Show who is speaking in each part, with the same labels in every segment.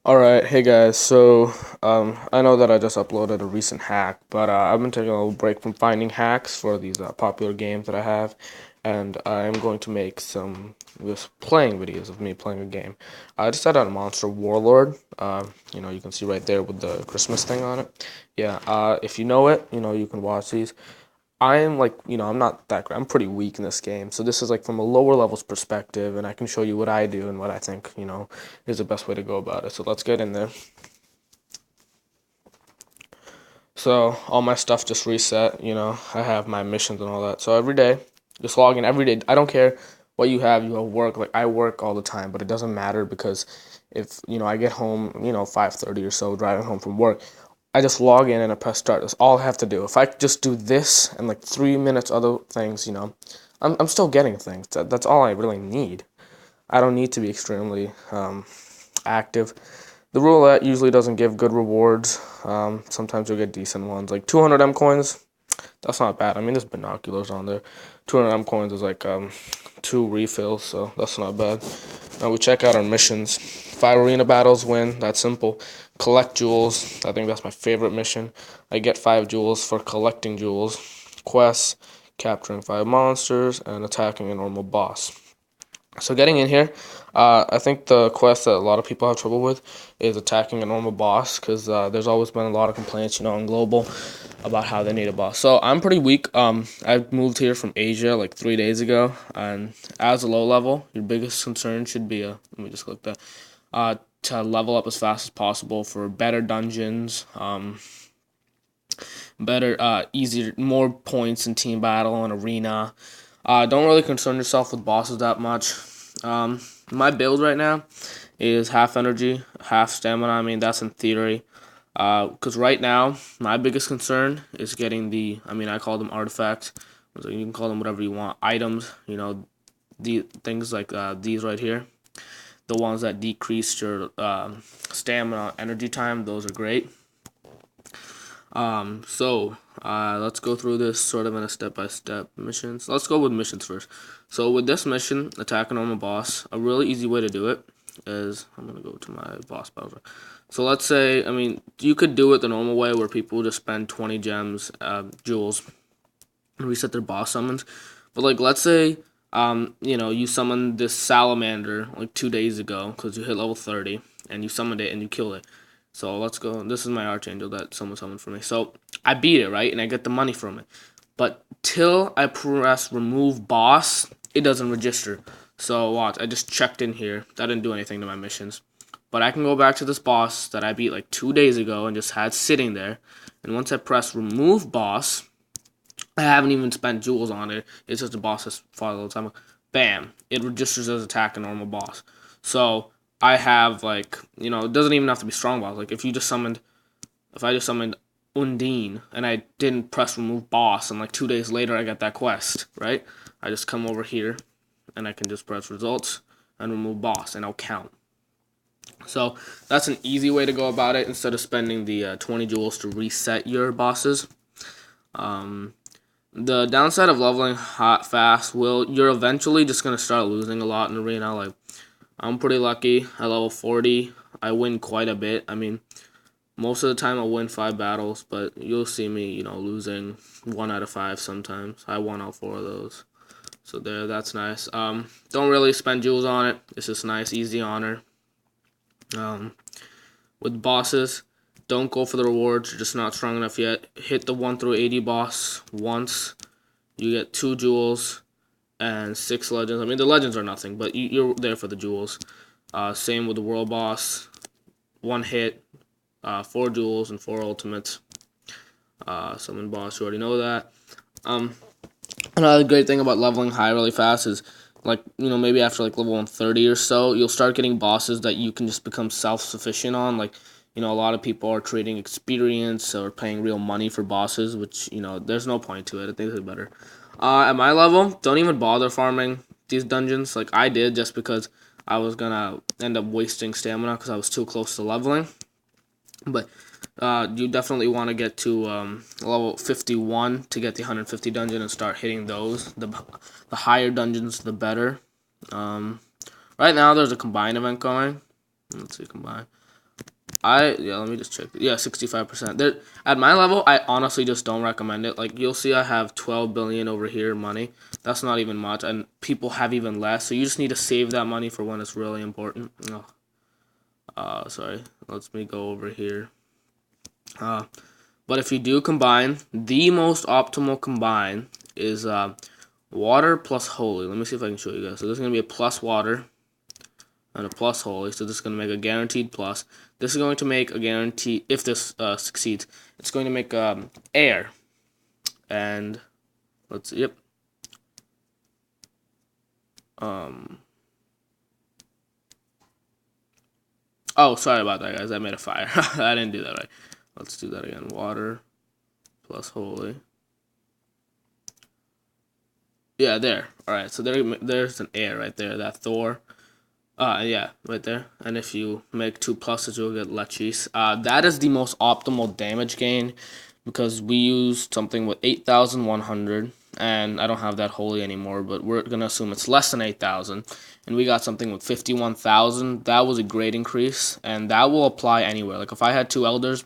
Speaker 1: Alright, hey guys, so I know that I just uploaded a recent hack, but I've been taking a little break from finding hacks for these popular games that I have, and I'm going to make some just playing videos of me playing a game. I decided on Monster Warlord. You can see right there with the Christmas thing on it. Yeah, if you know it, you can watch these. I am like, I'm not that great. I'm pretty weak in this game. So this is like from a lower levels perspective, and I can show you what I do and what I think, is the best way to go about it. So let's get in there. So all my stuff just reset, I have my missions and all that. So every day, just log in every day. I don't care what you have work. Like I work all the time, but it doesn't matter because if, I get home, 5:30 or so driving home from work, I just log in and I press start. That's all I have to do. If I just do this and like 3 minutes other things, I'm still getting things. That's all I really need. I don't need to be extremely active. The roulette usually doesn't give good rewards. Sometimes you'll get decent ones, like 200 M coins. That's not bad. I mean, there's binoculars on there. 200 M coins is like 2 refills, so that's not bad. Now we check out our missions. 5 arena battles win. That's simple. Collect jewels. I think that's my favorite mission. I get 5 jewels for collecting jewels. Quests, capturing 5 monsters, and attacking a normal boss. So getting in here, I think the quest that a lot of people have trouble with is attacking a normal boss because there's always been a lot of complaints, on global about how they need a boss. So I'm pretty weak. I moved here from Asia like 3 days ago, and as a low level, your biggest concern should be let me just click that to level up as fast as possible for better dungeons, better, easier, more points in team battle and arena. Don't really concern yourself with bosses that much. My build right now is half energy, half stamina. I mean, that's in theory. Because right now, my biggest concern is getting I call them artifacts. So you can call them whatever you want. Items, the things like these right here. The ones that decrease your stamina, energy time, those are great. Let's go through this sort of in a step-by-step missions. Let's go with missions first. So with this mission, attack a normal boss, a really easy way to do it is, I'm going to go to my boss battle. So let's say, you could do it the normal way where people just spend 20 gems, jewels, and reset their boss summons. But like, let's say, you summoned this salamander like 2 days ago because you hit level 30, and you summoned it and you killed it. So let's go. This is my archangel that someone summoned for me. So I beat it, right? And I get the money from it. But till I press remove boss, it doesn't register. So watch, I just checked in here. That didn't do anything to my missions. But I can go back to this boss that I beat like 2 days ago and just had sitting there. And once I press remove boss, I haven't even spent jewels on it. It's just a boss that's fought all the time. Bam! It registers as attack a normal boss. So I have like, it doesn't even have to be strong boss. Like if I just summoned Undine and I didn't press remove boss, and like 2 days later I get that quest, right? I just come over here and I can just press results and remove boss, and I'll count. So that's an easy way to go about it instead of spending the 20 jewels to reset your bosses. The downside of leveling hot fast you're eventually just gonna start losing a lot in arena. Like I'm pretty lucky at level 40. I win quite a bit. Most of the time I'll win 5 battles, but you'll see me, losing 1 out of 5 sometimes. I won all 4 of those. So that's nice. Don't really spend jewels on it. It's just nice, easy honor. With bosses, don't go for the rewards. You're just not strong enough yet. Hit the 1 through 80 boss once. You get 2 jewels and 6 legends. The legends are nothing, but you're there for the jewels. Same with the world boss. 1 hit, 4 jewels, and 4 ultimates. Summon boss, you already know that. Another great thing about leveling high really fast is, maybe after like level 130 or so, you'll start getting bosses that you can just become self-sufficient on. Like, a lot of people are trading experience or paying real money for bosses, which, there's no point to it. I think it's better. At my level, don't even bother farming these dungeons. Like I did, just because I was gonna end up wasting stamina because I was too close to leveling. But you definitely want to get to level 51 to get the 150 dungeon and start hitting those. The higher dungeons, the better. Right now, there's a combine event going. Let's see, combine. Yeah, let me just check. Yeah, 65%. There at my level, I honestly just don't recommend it. Like you'll see I have 12 billion over here money. That's not even much, and people have even less. So you just need to save that money for when it's really important. Sorry. Let me go over here. But if you do combine, the most optimal combine is water plus holy. Let me see if I can show you guys. So this is gonna be a plus water and a plus holy, so this is going to make a guaranteed plus. This is going to make a guarantee, if this succeeds, it's going to make air. And let's see, yep. Oh, sorry about that, guys. I made a fire. I didn't do that right. Let's do that again. Water plus holy. Yeah, there. All right, so there's an air right there. That Thor. Yeah, right there. And if you make 2 pluses, you'll get Lechis. That is the most optimal damage gain because we used something with 8,100, and I don't have that holy anymore, but we're gonna assume it's less than 8,000, and we got something with 51,000. That was a great increase, and that will apply anywhere. Like if I had 2 elders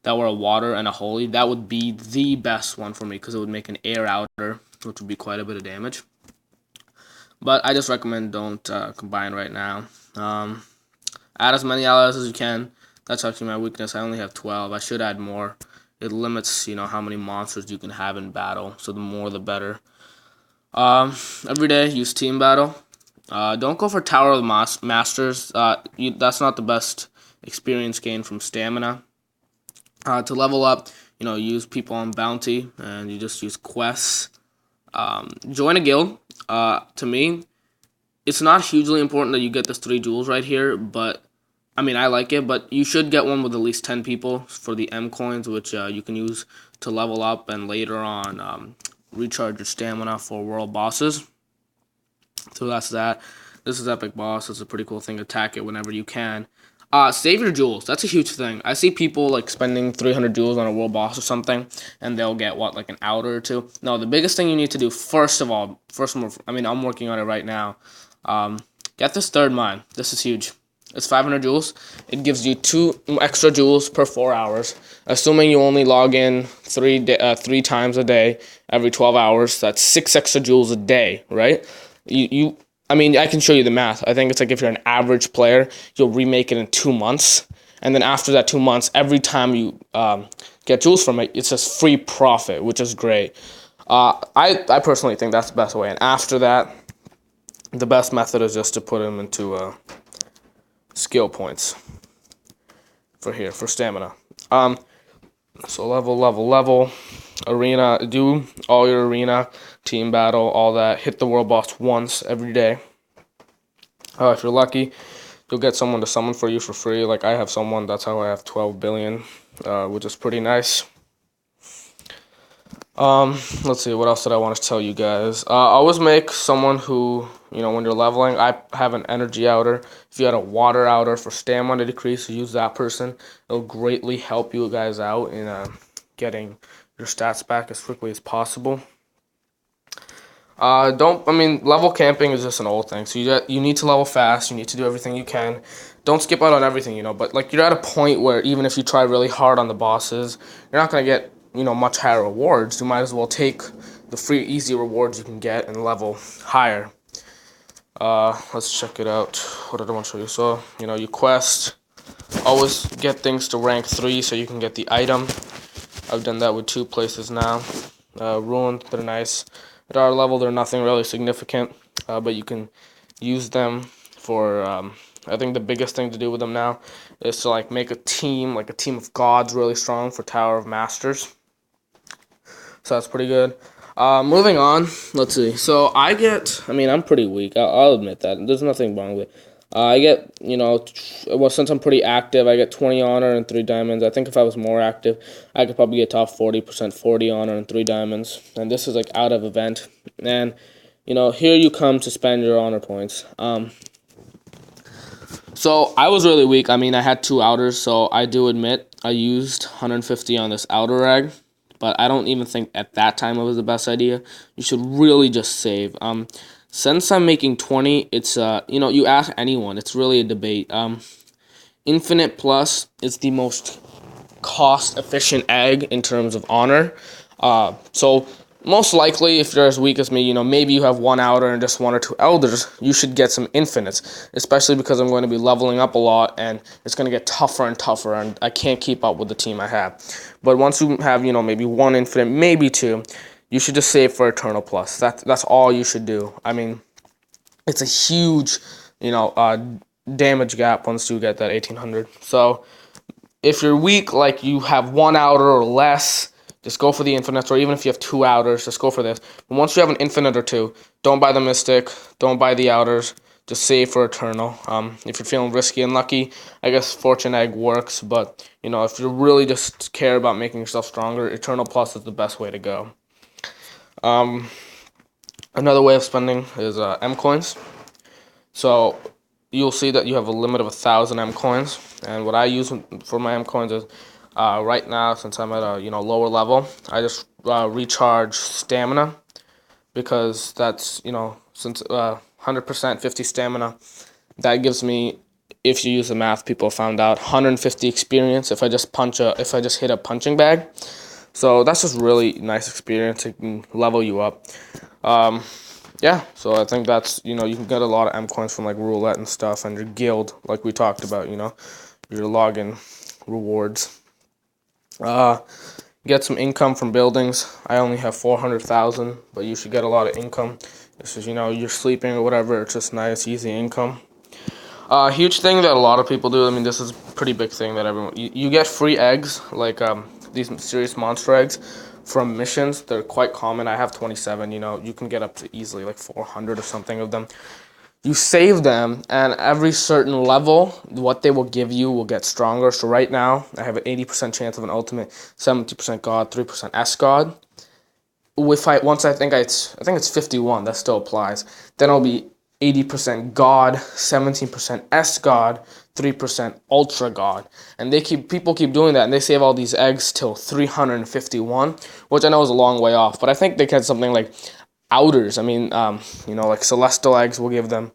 Speaker 1: that were a water and a holy, that would be the best one for me because it would make an air outer, which would be quite a bit of damage. But I just recommend don't combine right now. Add as many allies as you can. That's actually my weakness. I only have 12. I should add more. It limits, how many monsters you can have in battle. So the more, the better. Every day, use team battle. Don't go for Tower of the Masters. That's not the best experience gain from stamina. To level up, use people on bounty, and you just use quests. Join a guild. To me, it's not hugely important that you get this 3 jewels right here, but I mean, I like it, but you should get one with at least 10 people for the M coins, which you can use to level up and later on recharge your stamina for world bosses. So that's that. This is Epic Boss. It's a pretty cool thing. Attack it whenever you can. Save your jewels. That's a huge thing. I see people like spending 300 jewels on a world boss or something, and they'll get like an outer or 2. No, the biggest thing you need to do first of all, I mean, I'm working on it right now. Get this 3rd mine. This is huge. It's 500 jewels. It gives you 2 extra jewels per 4 hours. Assuming you only log in 3 times a day, every 12 hours. That's 6 extra jewels a day, right? I mean, I can show you the math. I think it's like if you're an average player, you'll remake it in 2 months. And then after that 2 months, every time you get jewels from it, it's just free profit, which is great. I personally think that's the best way. And after that, the best method is just to put them into skill points for stamina. So level, arena, do all your arena, team battle, all that. Hit the world boss once every day. If you're lucky, you'll get someone to summon for you for free. Like I have someone, that's how I have 12 billion, which is pretty nice. Let's see, what else did I want to tell you guys? Always make someone who, when you're leveling, I have an energy outer. If you had a water outer for stamina decrease, use that person. It'll greatly help you guys out in getting your stats back as quickly as possible. Level camping is just an old thing. So you need to level fast. You need to do everything you can. Don't skip out on everything, But like you're at a point where even if you try really hard on the bosses, you're not gonna get much higher rewards. You might as well take the free easy rewards you can get and level higher. Let's check it out. What did I want to show you? So you quest. Always get things to rank 3 so you can get the item. I've done that with 2 places now. Ruined, they're nice. At our level, they're nothing really significant, but you can use them for, I think the biggest thing to do with them now is to like make a team of gods really strong for Tower of Masters. So that's pretty good. Moving on, let's see. So I'm pretty weak. I'll admit that. There's nothing wrong with it. I get, since I'm pretty active, I get 20 honor and 3 diamonds. I think if I was more active, I could probably get top 40%, 40 honor and 3 diamonds. And this is like out of event. And, here you come to spend your honor points. So I was really weak. I had 2 outers, so I do admit I used 150 on this outer rag. But I don't even think at that time it was the best idea. You should really just save. Since I'm making 20, it's, you ask anyone, it's really a debate. Infinite Plus is the most cost-efficient egg in terms of honor. So most likely, if you're as weak as me, maybe you have one outer and just one or two elders, you should get some infinites, especially because I'm going to be leveling up a lot and it's going to get tougher and tougher and I can't keep up with the team I have. But once you have, maybe one infinite, maybe two, you should just save for Eternal Plus. That's all you should do. I mean, it's a huge, damage gap once you get that 1800. So if you're weak, like you have one outer or less, just go for the infinites, or even if you have two outers, just go for this. But once you have an infinite or two, don't buy the mystic, don't buy the outers, just save for eternal. If you're feeling risky and lucky, I guess fortune egg works, but if you really just care about making yourself stronger, eternal plus is the best way to go. Another way of spending is M coins. So you'll see that you have a limit of 1,000 M coins, and what I use for my M coins is right now, since I'm at a lower level, I just recharge stamina, because that's since 100% 50 stamina, that gives me, if you use the math, people found out 150 experience if I just hit a punching bag. So that's just really nice experience. It can level you up. Yeah, so I think that's, you can get a lot of M coins from like roulette and stuff, and your guild, like we talked about, your login rewards. Get some income from buildings. I only have 400,000, but you should get a lot of income. This is, you're sleeping or whatever, it's just nice, easy income. Huge thing that a lot of people do, I mean, this is a pretty big thing that everyone, you get free eggs, like these mysterious monster eggs from missions. They're quite common. I have 27, you can get up to easily like 400 or something of them. You save them, and every certain level, what they will give you will get stronger. So right now, I have an 80% chance of an ultimate, 70% god, 3% S god. I think it's 51, that still applies. Then it'll be 80% God, 17% S God, 3% Ultra God. And people keep doing that, and they save all these eggs till 351, which I know is a long way off, but I think they get something like outers. I mean, like celestial eggs will give them,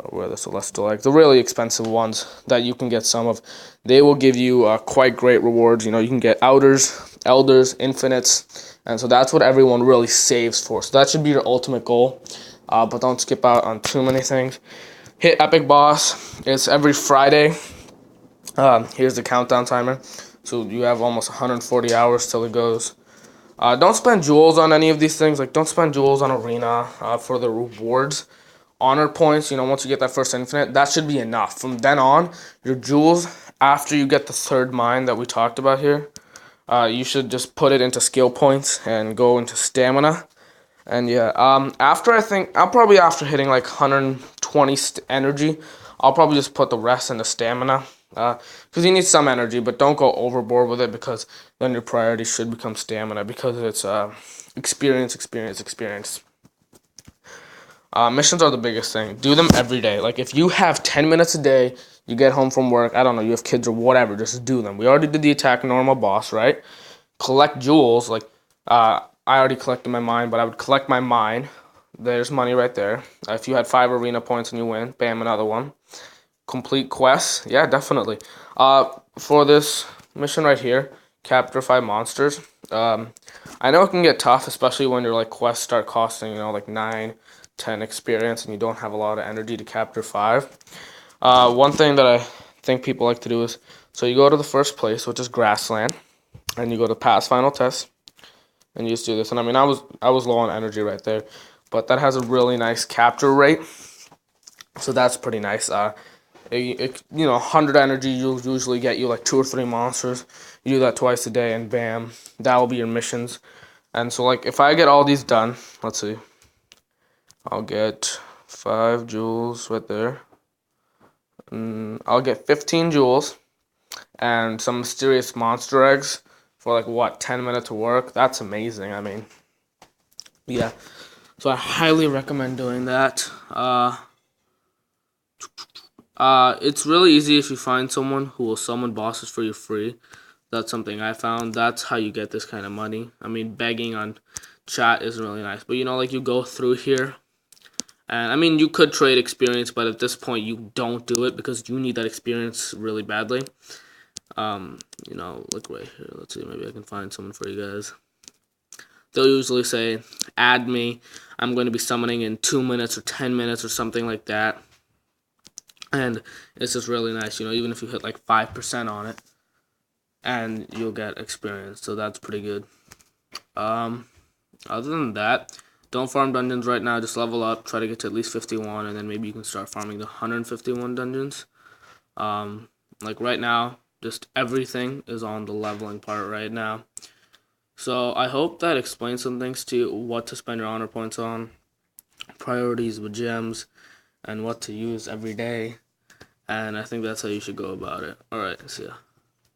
Speaker 1: where are the celestial eggs? The really expensive ones that you can get some of. They will give you quite great rewards. You can get outers, elders, infinites, and so that's what everyone really saves for. So that should be your ultimate goal, but don't skip out on too many things. Hit Epic Boss. It's every Friday. Here's the countdown timer. So you have almost 140 hours till it goes. Don't spend jewels on any of these things. Like, don't spend jewels on Arena for the rewards. Honor points, once you get that first infinite, that should be enough. From then on, your jewels, after you get the third mine that we talked about here, you should just put it into skill points and go into stamina. And yeah, after hitting like 120 energy, I'll probably just put the rest into stamina. Because you need some energy, but don't go overboard with it, because then your priority should become stamina, because it's experience. Missions are the biggest thing. Do them every day. Like, if you have 10 minutes a day, you get home from work, I don't know, you have kids or whatever, just do them. We already did the attack normal boss, right? Collect jewels. Like, I already collected my mine, but I would collect my mine. There's money right there. If you had 5 arena points and you win, bam, another one. Complete quests. Yeah, definitely. For this mission right here, capture 5 monsters. I know it can get tough, especially when your like quests start costing, like 9, 10 experience, and you don't have a lot of energy to capture 5. One thing that I think people like to do is, so you go to the first place, which is Grassland, and you go to pass final test, and you just do this. And I mean, I was low on energy right there, but that has a really nice capture rate, so that's pretty nice. 100 energy, you'll usually get you like 2 or 3 monsters. You do that twice a day, and bam, that will be your missions. And so, like, if I get all these done, let's see, I'll get 5 jewels right there. I'll get 15 jewels and some mysterious monster eggs for like what, 10 minutes of work. That's amazing. I mean, yeah. So I highly recommend doing that. It's really easy if you find someone who will summon bosses for you free. That's something I found. That's how you get this kind of money. I mean, begging on chat isn't really nice, but like, you go through here, And I mean, you could trade experience, but at this point, you don't do it because you need that experience really badly. You know, look right here. Let's see, maybe I can find someone for you guys. They'll usually say, add me. I'm going to be summoning in 2 minutes or 10 minutes or something like that. And it's just really nice, you know, even if you hit like 5% on it, and you'll get experience. So that's pretty good. Other than that, don't farm dungeons right now. Just level up, try to get to at least 51, and then maybe you can start farming the 151 dungeons. Like right now, just everything is on the leveling part right now. So I hope that explains some things to you, what to spend your honor points on, priorities with gems, and what to use every day. And I think that's how you should go about it. Alright, see ya.